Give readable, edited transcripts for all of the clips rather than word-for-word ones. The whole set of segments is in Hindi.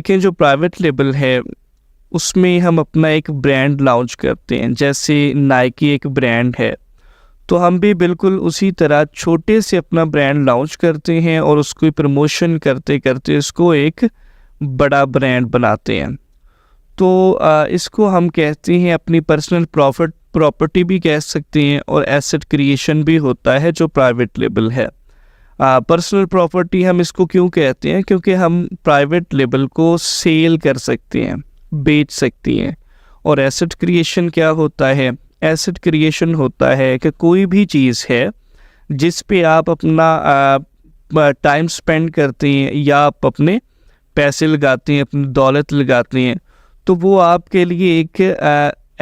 देखिए जो प्राइवेट लेबल है उसमें हम अपना एक ब्रांड लॉन्च करते हैं। जैसे नाइकी एक ब्रांड है, तो हम भी बिल्कुल उसी तरह छोटे से अपना ब्रांड लॉन्च करते हैं और उसको प्रमोशन करते करते इसको एक बड़ा ब्रांड बनाते हैं। तो इसको हम कहते हैं अपनी पर्सनल प्रॉपर्टी भी कह सकते हैं, और एसेट क्रिएशन भी होता है जो प्राइवेट लेबल है। पर्सनल प्रॉपर्टी हम इसको क्यों कहते हैं? क्योंकि हम प्राइवेट लेबल को सेल कर सकते हैं, बेच सकती हैं। और एसेट क्रिएशन क्या होता है? एसेट क्रिएशन होता है कि कोई भी चीज़ है जिस पे आप अपना टाइम स्पेंड करते हैं या आप अपने पैसे लगाते हैं, अपनी दौलत लगाते हैं, तो वो आपके लिए एक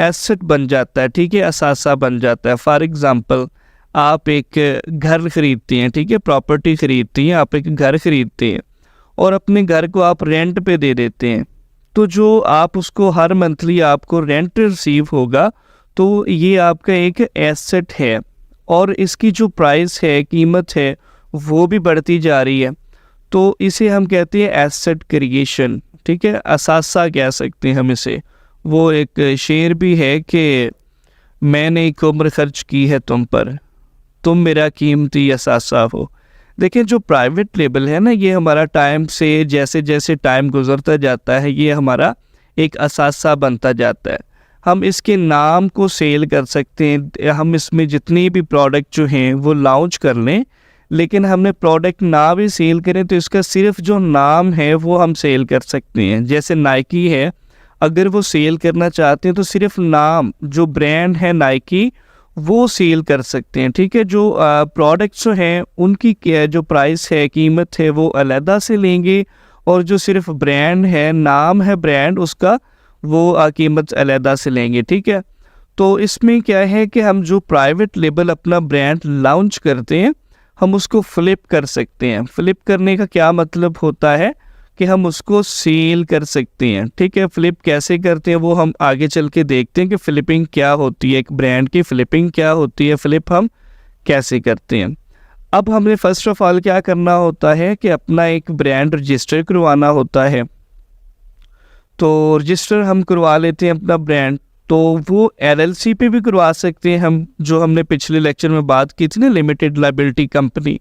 एसेट बन जाता है, ठीक है, असासा बन जाता है। फॉर एग्ज़ाम्पल आप एक घर ख़रीदते हैं, ठीक है, प्रॉपर्टी ख़रीदती हैं, आप एक घर ख़रीदते हैं और अपने घर को आप रेंट पे दे देते हैं। तो जो आप उसको हर मंथली आपको रेंट रिसीव होगा, तो ये आपका एक एसेट है और इसकी जो प्राइस है, कीमत है, वो भी बढ़ती जा रही है। तो इसे हम कहते हैं एसेट क्रिएशन, ठीक है, असासा कह सकते हैं हम इसे। वो एक शेर भी है कि मैंने एक उम्र खर्च की है तुम पर, तुम मेरा कीमती असासा हो। देखिए जो प्राइवेट लेबल है ना, ये हमारा टाइम से जैसे जैसे टाइम गुजरता जाता है, ये हमारा एक असासा बनता जाता है। हम इसके नाम को सेल कर सकते हैं, हम इसमें जितनी भी प्रोडक्ट जो हैं वो लॉन्च कर लें, लेकिन हमने प्रोडक्ट ना भी सेल करें तो इसका सिर्फ जो नाम है वो हम सेल कर सकते हैं। जैसे नाइकी है, अगर वो सेल करना चाहते हैं तो सिर्फ नाम, जो ब्रांड है नाइकी, वो सेल कर सकते हैं, ठीक है। जो प्रोडक्ट्स जो हैं उनकी जो प्राइस है, कीमत है, वो अलहदा से लेंगे, और जो सिर्फ ब्रांड है, नाम है ब्रांड उसका, वो कीमत अलहदा से लेंगे, ठीक है। तो इसमें क्या है कि हम जो प्राइवेट लेबल अपना ब्रांड लॉन्च करते हैं, हम उसको फ्लिप कर सकते हैं। फ्लिप करने का क्या मतलब होता है कि हम उसको सेल कर सकते हैं, ठीक है। फ्लिप कैसे करते हैं वो हम आगे चल के देखते हैं कि फ्लिपिंग क्या होती है, एक ब्रांड की फ्लिपिंग क्या होती है, फ्लिप हम कैसे करते हैं। अब हमें फर्स्ट ऑफ ऑल क्या करना होता है कि अपना एक ब्रांड रजिस्टर करवाना होता है। तो रजिस्टर हम करवा लेते हैं अपना ब्रांड, तो वो LLC पे भी करवा सकते हैं हम, जो हमने पिछले लेक्चर में बात की थी ना, लिमिटेड लायबिलिटी कंपनी।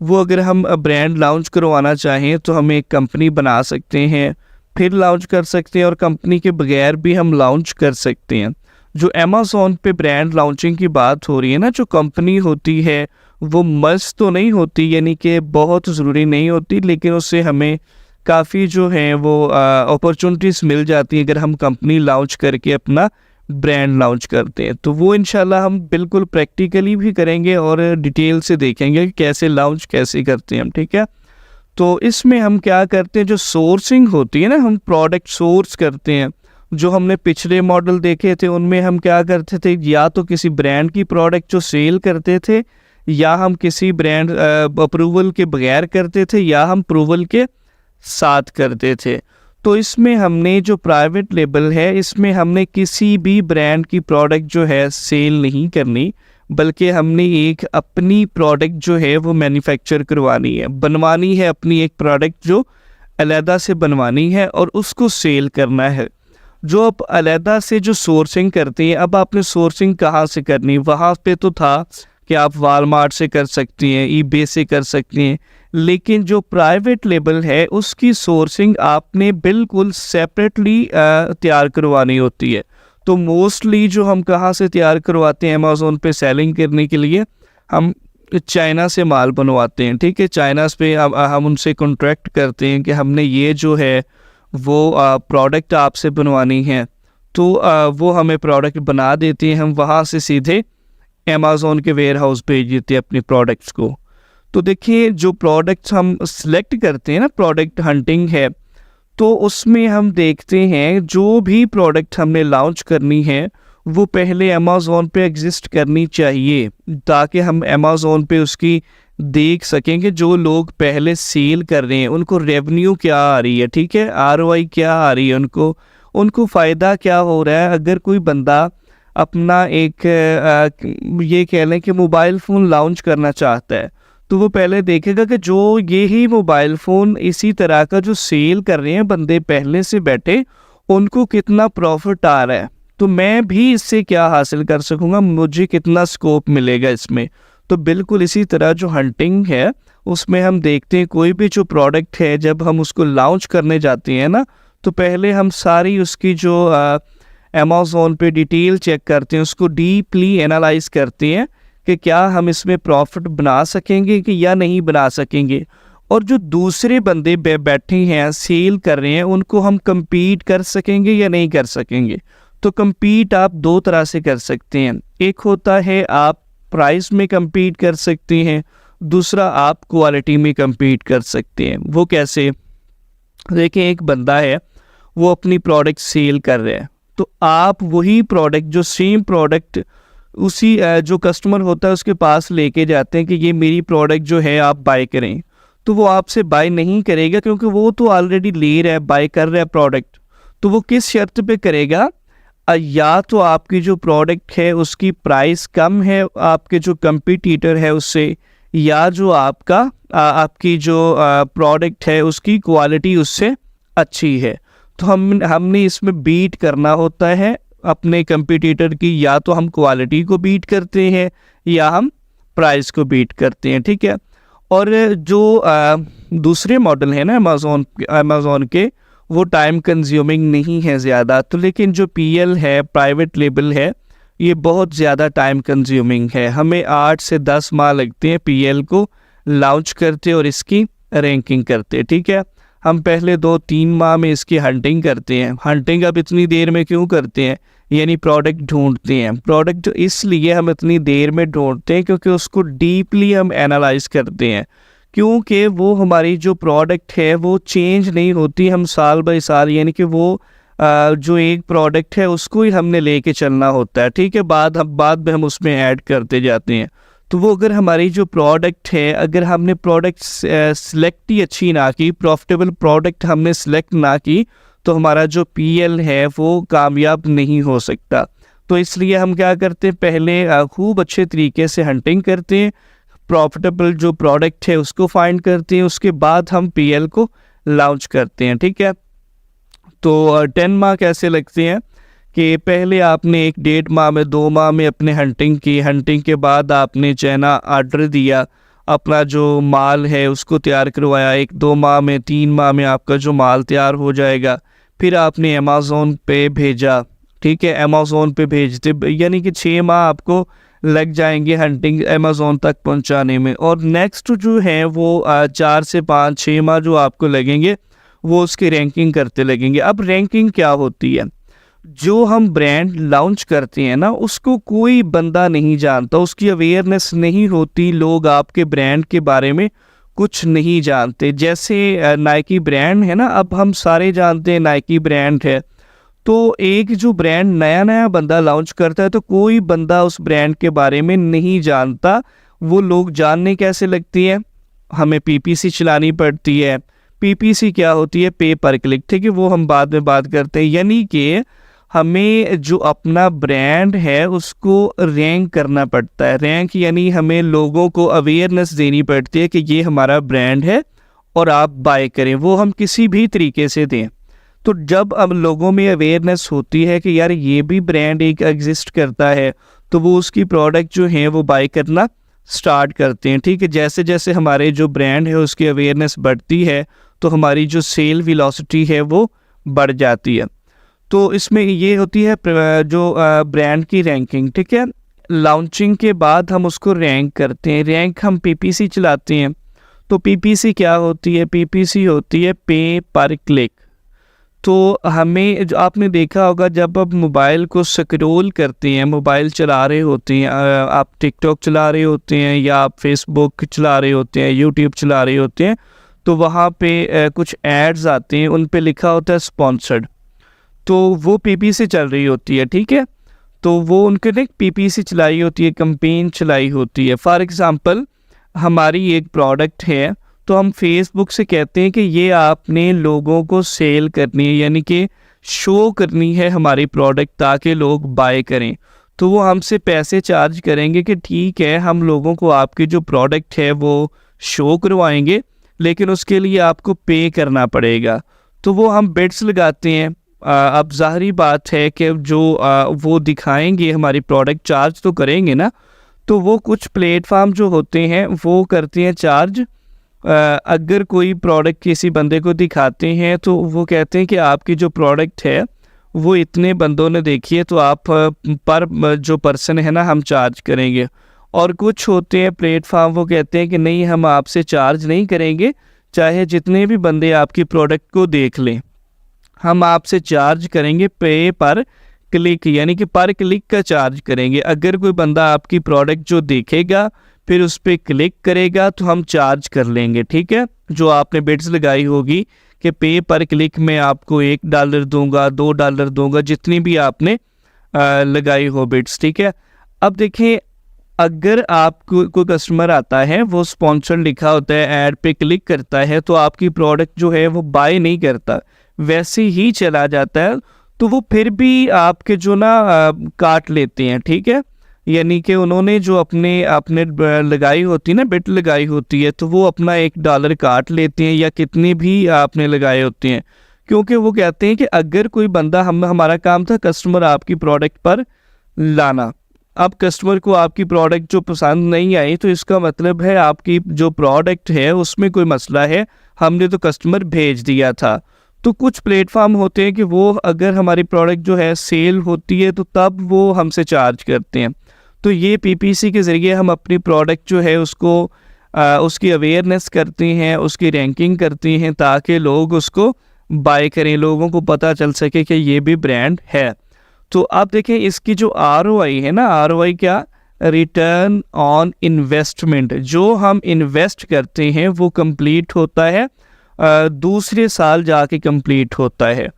वो अगर हम ब्रांड लॉन्च करवाना चाहें तो हम एक कंपनी बना सकते हैं, फिर लॉन्च कर सकते हैं, और कंपनी के बगैर भी हम लॉन्च कर सकते हैं। जो अमेज़ॉन पे ब्रांड लॉन्चिंग की बात हो रही है ना, जो कंपनी होती है वो मस्त तो नहीं होती, यानी कि बहुत ज़रूरी नहीं होती, लेकिन उससे हमें काफ़ी जो है वो अपॉर्चुनिटीज़ मिल जाती हैं अगर हम कंपनी लॉन्च करके अपना ब्रांड लॉन्च करते हैं। तो वो इंशाल्लाह हम बिल्कुल प्रैक्टिकली भी करेंगे और डिटेल से देखेंगे कि कैसे लॉन्च कैसे करते हैं हम, ठीक है। तो इसमें हम क्या करते हैं, जो सोर्सिंग होती है ना, हम प्रोडक्ट सोर्स करते हैं। जो हमने पिछले मॉडल देखे थे उनमें हम क्या करते थे, या तो किसी ब्रांड की प्रोडक्ट जो सेल करते थे, या हम किसी ब्रांड अप्रूवल के बगैर करते थे, या हम अप्रूवल के साथ करते थे। तो इसमें हमने जो प्राइवेट लेबल है, इसमें हमने किसी भी ब्रांड की प्रोडक्ट जो है सेल नहीं करनी, बल्कि हमने एक अपनी प्रोडक्ट जो है वो मैन्युफैक्चर करवानी है, बनवानी है, अपनी एक प्रोडक्ट जो अलहदा से बनवानी है और उसको सेल करना है। जो आप अलहदा से जो सोर्सिंग करते हैं, अब आपने सोर्सिंग कहाँ से करनी, वहाँ पे तो था कि आप वालमार्ट से कर सकती हैं, ईबे से कर सकती हैं, लेकिन जो प्राइवेट लेबल है उसकी सोर्सिंग आपने बिल्कुल सेपरेटली तैयार करवानी होती है। तो मोस्टली जो हम कहाँ से तैयार करवाते हैं अमेज़ॉन पे सेलिंग करने के लिए, हम चाइना से माल बनवाते हैं, ठीक है। चाइना पे हम उनसे कॉन्ट्रैक्ट करते हैं कि हमने ये जो है वो प्रोडक्ट आपसे बनवानी है, तो वो हमें प्रोडक्ट बना देते हैं, हम वहाँ से सीधे अमेज़ॉन के वेयर हाउस भेज देते हैं अपने प्रोडक्ट्स को। तो देखिए जो प्रोडक्ट्स हम सिलेक्ट करते हैं ना, प्रोडक्ट हंटिंग है, तो उसमें हम देखते हैं जो भी प्रोडक्ट हमने लॉन्च करनी है वो पहले अमेज़ॉन पे एग्जिस्ट करनी चाहिए, ताकि हम अमेज़ॉन पे उसकी देख सकें कि जो लोग पहले सेल कर रहे हैं उनको रेवेन्यू क्या आ रही है, ठीक है, ROI क्या आ रही है, उनको फ़ायदा क्या हो रहा है। अगर कोई बंदा अपना एक ये कह लें कि मोबाइल फ़ोन लॉन्च करना चाहता है, तो वो पहले देखेगा कि जो ये ही मोबाइल फ़ोन इसी तरह का जो सेल कर रहे हैं बंदे पहले से बैठे, उनको कितना प्रॉफिट आ रहा है, तो मैं भी इससे क्या हासिल कर सकूँगा, मुझे कितना स्कोप मिलेगा इसमें। तो बिल्कुल इसी तरह जो हंटिंग है उसमें हम देखते हैं कोई भी जो प्रोडक्ट है जब हम उसको लॉन्च करने जाते हैं ना, तो पहले हम सारी उसकी जो अमेज़न पे डिटेल चेक करते हैं, उसको डीपली एनालाइज करते हैं कि क्या हम इसमें प्रॉफिट बना सकेंगे कि या नहीं बना सकेंगे। और जो दूसरे बंदे बैठे हैं सेल कर रहे हैं उनको हम compete कर सकेंगे या नहीं कर सकेंगे। तो compete आप दो तरह से कर सकते हैं, एक होता है आप प्राइस में compete कर सकते हैं, दूसरा आप क्वालिटी में compete कर सकते हैं। वो कैसे? देखिए एक बंदा है वो अपनी प्रोडक्ट सेल कर रहा है, तो आप वही प्रोडक्ट जो सेम प्रोडक्ट उसी जो कस्टमर होता है उसके पास लेके जाते हैं कि ये मेरी प्रोडक्ट जो है आप बाय करें, तो वो आपसे बाय नहीं करेगा क्योंकि वो तो ऑलरेडी ले रहा है, बाय कर रहा है प्रोडक्ट। तो वो किस शर्त पे करेगा? या तो आपकी जो प्रोडक्ट है उसकी प्राइस कम है आपके जो कंपटीटर है उससे, या जो आपकी जो प्रोडक्ट है उसकी क्वालिटी उससे अच्छी है। तो हमने इसमें बीट करना होता है अपने कंपटीटर की, या तो हम क्वालिटी को बीट करते हैं या हम प्राइस को बीट करते हैं, ठीक है। और जो दूसरे मॉडल है ना अमेज़न के, वो टाइम कंज्यूमिंग नहीं है ज़्यादा, तो लेकिन जो पीएल है, प्राइवेट लेबल है, ये बहुत ज़्यादा टाइम कंज्यूमिंग है। हमें 8 से 10 माह लगते हैं पीएल को लॉन्च करते और इसकी रैंकिंग करते, ठीक है। हम पहले 2-3 माह में इसकी हंटिंग करते हैं। हंटिंग अब इतनी देर में क्यों करते हैं? यानी प्रोडक्ट ढूंढते हैं। प्रोडक्ट इसलिए हम इतनी देर में ढूंढते हैं क्योंकि उसको डीपली हम एनालाइज करते हैं, क्योंकि वो हमारी जो प्रोडक्ट है वो चेंज नहीं होती, हम साल बाय साल, यानी कि वो जो एक प्रोडक्ट है उसको ही हमने लेके चलना होता है, ठीक है। बाद में हम उसमें ऐड करते जाते हैं। तो वो अगर हमारी जो प्रोडक्ट है, अगर हमने प्रोडक्ट सिलेक्ट ही अच्छी ना की, प्रॉफिटेबल प्रोडक्ट हमने सिलेक्ट ना की, तो हमारा जो पीएल है वो कामयाब नहीं हो सकता। तो इसलिए हम क्या करते हैं, पहले खूब अच्छे तरीके से हंटिंग करते हैं, प्रॉफिटेबल जो प्रोडक्ट है उसको फाइंड करते हैं, उसके बाद हम पीएल को लॉन्च करते हैं, ठीक है। तो 10 माह कैसे लगते हैं कि पहले आपने 1-1.5 माह में, 2 माह में अपने हंटिंग की, हंटिंग के बाद आपने चाइना ऑर्डर दिया, अपना जो माल है उसको तैयार करवाया, 1-2 माह में, 3 माह में आपका जो माल तैयार हो जाएगा। फिर आपने अमेज़न पे भेजा, ठीक है, अमेज़न पे भेजते यानी कि 6 माह आपको लग जाएंगे हंटिंग अमेज़न तक पहुंचाने में। और नेक्स्ट जो है वो 4 से 5-6 माह जो आपको लगेंगे वो उसकी रैंकिंग करते लगेंगे। अब रैंकिंग क्या होती है? जो हम ब्रांड लॉन्च करते हैं ना, उसको कोई बंदा नहीं जानता, उसकी अवेयरनेस नहीं होती, लोग आपके ब्रांड के बारे में कुछ नहीं जानते। जैसे नाइकी ब्रांड है ना, अब हम सारे जानते हैं नाइकी ब्रांड है, तो एक जो ब्रांड नया बंदा लॉन्च करता है तो कोई बंदा उस ब्रांड के बारे में नहीं जानता। वो लोग जानने कैसे लगती है? हमें पीपीसी चलानी पड़ती है। पीपीसी क्या होती है? पे पर क्लिक, ठीक है, वो हम बाद में बात करते हैं। यानी कि हमें जो अपना ब्रांड है उसको रैंक करना पड़ता है। रैंक यानी हमें लोगों को अवेयरनेस देनी पड़ती है कि ये हमारा ब्रांड है और आप बाय करें, वो हम किसी भी तरीके से दें। तो जब अब लोगों में अवेयरनेस होती है कि यार ये भी ब्रांड एक एग्जिस्ट करता है, तो वो उसकी प्रोडक्ट जो है वो बाय करना स्टार्ट करते हैं, ठीक है। जैसे जैसे हमारे जो ब्रांड है उसकी अवेयरनेस बढ़ती है तो हमारी जो सेल वेलोसिटी है वो बढ़ जाती है। तो इसमें ये होती है जो ब्रांड की रैंकिंग, ठीक है। लॉन्चिंग के बाद हम उसको रैंक करते हैं। रैंक हम पीपीसी चलाते हैं। तो पीपीसी क्या होती है? पीपीसी होती है पे पर क्लिक। तो हमें, जो आपने देखा होगा, जब आप मोबाइल को स्क्रॉल करते हैं, मोबाइल चला रहे होते हैं, आप टिकटॉक चला रहे होते हैं या आप फेसबुक चला रहे होते हैं, यूट्यूब चला रहे होते हैं, तो वहाँ पे कुछ एड्स आते हैं, उन पे लिखा होता है स्पॉन्सर्ड, तो वो पीपीसी चल रही होती है, ठीक है। तो वो उनके ने पीपीसी चलाई होती है, कैंपेन चलाई होती है। फॉर एग्जांपल हमारी एक प्रोडक्ट है, तो हम फेसबुक से कहते हैं कि ये आपने लोगों को सेल करनी है, यानी कि शो करनी है हमारी प्रोडक्ट ताकि लोग बाय करें। तो वो हमसे पैसे चार्ज करेंगे कि ठीक है हम लोगों को आपकी जो प्रोडक्ट है वो शो करवाएंगे, लेकिन उसके लिए आपको पे करना पड़ेगा। तो वो हम बिड्स लगाते हैं। अब ज़ाहिरी बात है कि जो वो दिखाएंगे हमारी प्रोडक्ट, चार्ज तो करेंगे ना। तो वो कुछ प्लेटफार्म जो होते हैं वो करते हैं चार्ज। अगर कोई प्रोडक्ट किसी बंदे को दिखाते हैं तो वो कहते हैं कि आपकी जो प्रोडक्ट है वो इतने बंदों ने देखी है, तो आप पर जो पर्सन है ना हम चार्ज करेंगे। और कुछ होते हैं प्लेटफार्म, वो कहते हैं कि नहीं हम आपसे चार्ज नहीं करेंगे, चाहे जितने भी बंदे आपकी प्रोडक्ट को देख लें, हम आपसे चार्ज करेंगे पे पर क्लिक, यानी कि पर क्लिक का चार्ज करेंगे। अगर कोई बंदा आपकी प्रोडक्ट जो देखेगा फिर उस पर क्लिक करेगा तो हम चार्ज कर लेंगे, ठीक है। जो आपने बिड्स लगाई होगी कि पे पर क्लिक में आपको $1 दूंगा, $2 दूंगा, जितनी भी आपने लगाई हो बिड्स, ठीक है। अब देखें, अगर आपको कोई कस्टमर आता है, वो स्पॉन्सर लिखा होता है, ऐड पे क्लिक करता है, तो आपकी प्रोडक्ट जो है वो बाय नहीं करता, वैसे ही चला जाता है। तो वो फिर भी आपके जो ना काट लेते हैं, ठीक है। यानी कि उन्होंने जो अपने लगाई होती है ना, बिट लगाई होती है, तो वो अपना $1 काट लेते हैं या कितने भी आपने लगाए होते हैं, क्योंकि वो कहते हैं कि अगर कोई बंदा, हमारा काम था कस्टमर आपकी प्रोडक्ट पर लाना। अब कस्टमर को आपकी प्रोडक्ट जो पसंद नहीं आई, तो इसका मतलब है आपकी जो प्रोडक्ट है उसमें कोई मसला है, हमने तो कस्टमर भेज दिया था। तो कुछ प्लेटफार्म होते हैं कि वो अगर हमारी प्रोडक्ट जो है सेल होती है तो तब वो हमसे चार्ज करते हैं। तो ये पीपीसी के ज़रिए हम अपनी प्रोडक्ट जो है उसको उसकी अवेयरनेस करते हैं, उसकी रैंकिंग करते हैं, ताकि लोग उसको बाय करें, लोगों को पता चल सके कि ये भी ब्रांड है। तो आप देखें इसकी जो ROI है ना, ROI क्या, रिटर्न ऑन इन्वेस्टमेंट, जो हम इन्वेस्ट करते हैं वो कंप्लीट होता है दूसरे साल जाके कंप्लीट होता है।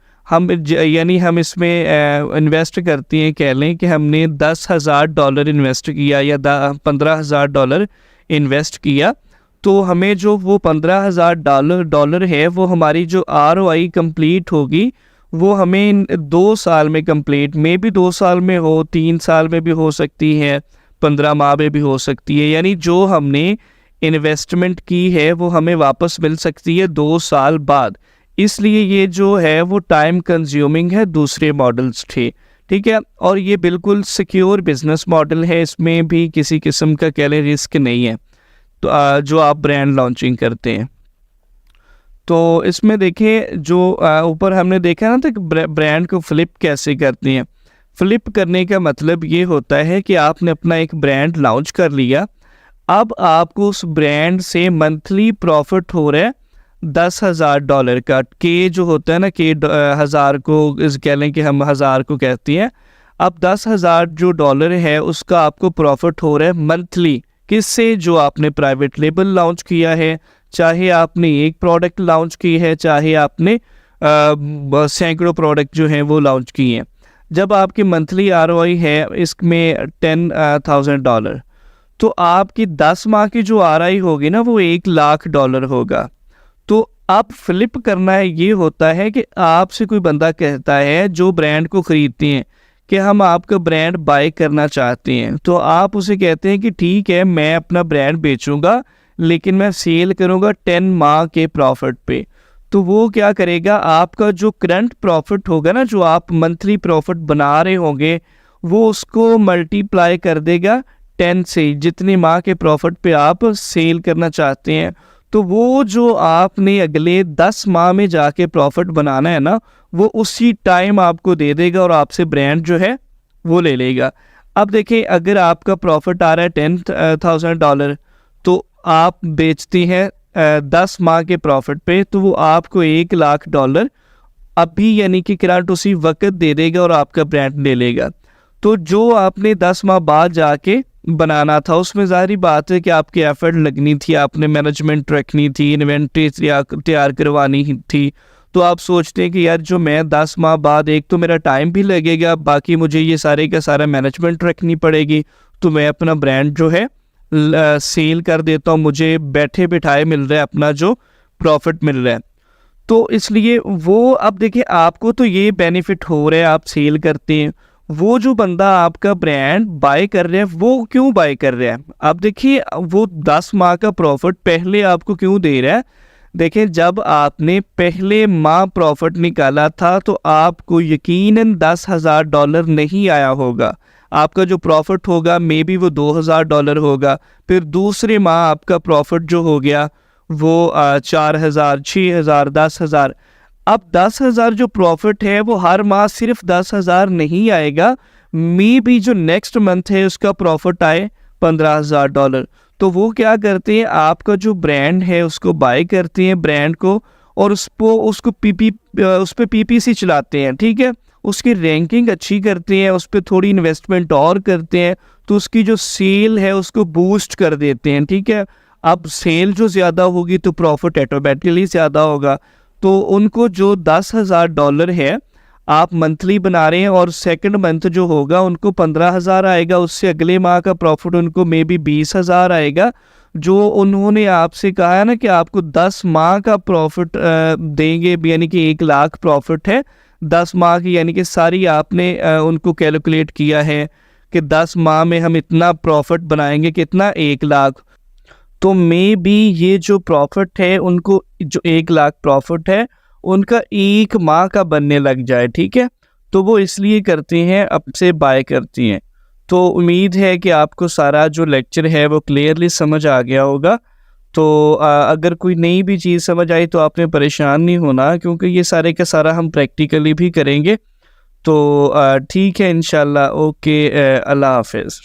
यानी हम इसमें इन्वेस्ट करते हैं, कह लें कि हमने $10,000 इन्वेस्ट किया या $15,000 इन्वेस्ट किया, तो हमें जो वो $15,000 है वो हमारी जो ROI कंप्लीट होगी वो हमें 2 साल में कंप्लीट, मे भी 2 साल में हो, 3 साल में भी हो सकती है, 15 माह में भी हो सकती है। यानी जो हमने इन्वेस्टमेंट की है वो हमें वापस मिल सकती है 2 साल बाद। इसलिए ये जो है वो टाइम कंज्यूमिंग है, दूसरे मॉडल्स थे, ठीक है। और ये बिल्कुल सिक्योर बिजनेस मॉडल है, इसमें भी किसी किस्म का कह लें रिस्क नहीं है। तो जो आप ब्रांड लॉन्चिंग करते हैं, तो इसमें देखें जो ऊपर हमने देखा ना, तो ब्रांड को फ्लिप कैसे करते हैं। फ्लिप करने का मतलब ये होता है कि आपने अपना एक ब्रांड लॉन्च कर लिया, अब आपको उस ब्रांड से मंथली प्रॉफिट हो रहा है $10,000 का। के जो होता है ना, के हज़ार को कह लें कि हम हज़ार को कहती हैं। अब $10,000 जो डॉलर है उसका आपको प्रॉफिट हो रहा है मंथली, किससे, जो आपने प्राइवेट लेबल लॉन्च किया है, चाहे आपने एक प्रोडक्ट लॉन्च की है, चाहे आपने सैकड़ों प्रोडक्ट जो हैं वो लॉन्च किए हैं। जब आपकी मंथली ROI है इसमें $10,000, तो आपकी 10 माह की जो ROI होगी ना वो $1,00,000 होगा। तो अब फ्लिप करना है, ये होता है कि आपसे कोई बंदा कहता है जो ब्रांड को खरीदते हैं कि हम आपका ब्रांड बाय करना चाहते हैं, तो आप उसे कहते हैं कि ठीक है मैं अपना ब्रांड बेचूंगा, लेकिन मैं सेल करूंगा 10 माह के प्रॉफिट पे। तो वो क्या करेगा, आपका जो करंट प्रॉफिट होगा ना, जो आप मंथली प्रॉफिट बना रहे होंगे, वो उसको मल्टीप्लाई कर देगा 10 से, जितने माह के प्रॉफिट पे आप सेल करना चाहते हैं। तो वो जो आपने अगले 10 माह में जाके प्रॉफिट बनाना है ना, वो उसी टाइम आपको दे देगा और आपसे ब्रांड जो है वो ले लेगा। अब देखें, अगर आपका प्रॉफिट आ रहा है $10,000, तो आप बेचती हैं 10 माह के प्रॉफिट पे, तो वो आपको $1,00,000 अभी यानी कि करंट उसी वक्त दे देगा और आपका ब्रांड ले लेगा। तो जो आपने 10 माह बाद जाके बनाना था, उसमें ज़ाहिर बात है कि आपकी एफर्ट लगनी थी, आपने मैनेजमेंट रखनी थी, इन्वेंट्री तैयार करवानी थी। तो आप सोचते हैं कि यार जो मैं 10 माह बाद, एक तो मेरा टाइम भी लगेगा, बाकी मुझे ये सारे का सारा मैनेजमेंट रखनी पड़ेगी, तो मैं अपना ब्रांड जो है सेल कर देता हूँ, मुझे बैठे बिठाए मिल रहा है अपना जो प्रॉफिट मिल रहा है। तो इसलिए वो, अब देखिए आपको तो ये बेनिफिट हो रहा है, आप सेल करते हैं, वो जो बंदा आपका ब्रांड बाय कर रहा है वो क्यों बाय कर रहा है? अब देखिए वो 10 माह का प्रॉफिट पहले आपको क्यों दे रहा है? देखिए जब आपने पहले माह प्रॉफिट निकाला था तो आपको यकीनन $10,000 नहीं आया होगा। आपका जो प्रॉफिट होगा मे बी वो $2,000 होगा। फिर दूसरे माह आपका प्रॉफिट जो हो गया वो 4,000, 6,000, 10,000। अब 10,000 जो प्रॉफिट है वो हर माह सिर्फ 10,000 नहीं आएगा, मे बी जो नेक्स्ट मंथ है उसका प्रॉफिट आए $15,000। तो वो क्या करते हैं, आपका जो ब्रांड है उसको बाय करते हैं ब्रांड को, और उस पर पीपीसी चलाते हैं, ठीक है। उसकी रैंकिंग अच्छी करते हैं, उस पर थोड़ी इन्वेस्टमेंट और करते हैं, तो उसकी जो सेल है उसको बूस्ट कर देते हैं, ठीक है। अब सेल जो ज़्यादा होगी तो प्रॉफिट ऑटोमेटिकली ज़्यादा होगा। तो उनको जो $10,000 है आप मंथली बना रहे हैं, और सेकंड मंथ जो होगा उनको 15,000 आएगा, उससे अगले माह का प्रॉफिट उनको मे बी 20,000 आएगा। जो उन्होंने आपसे कहा है ना कि आपको 10 माह का प्रॉफिट देंगे, यानी कि 1 लाख प्रॉफिट है 10 माह की, यानी कि सारी आपने उनको कैलकुलेट किया है कि 10 माह में हम इतना प्रॉफिट बनाएंगे, कितना 1 लाख। तो मे बी ये जो प्रॉफिट है उनको, जो 1 लाख प्रॉफिट है उनका 1 माह का बनने लग जाए, ठीक है। तो वो इसलिए करते हैं, अब से बाय करती हैं। तो उम्मीद है कि आपको सारा जो लेक्चर है वो क्लियरली समझ आ गया होगा। तो अगर कोई नई भी चीज़ समझ आई तो आपने परेशान नहीं होना, क्योंकि ये सारे का सारा हम प्रैक्टिकली भी करेंगे। तो ठीक है इंशाल्लाह। ओके, अल्लाह हाफ़िज़।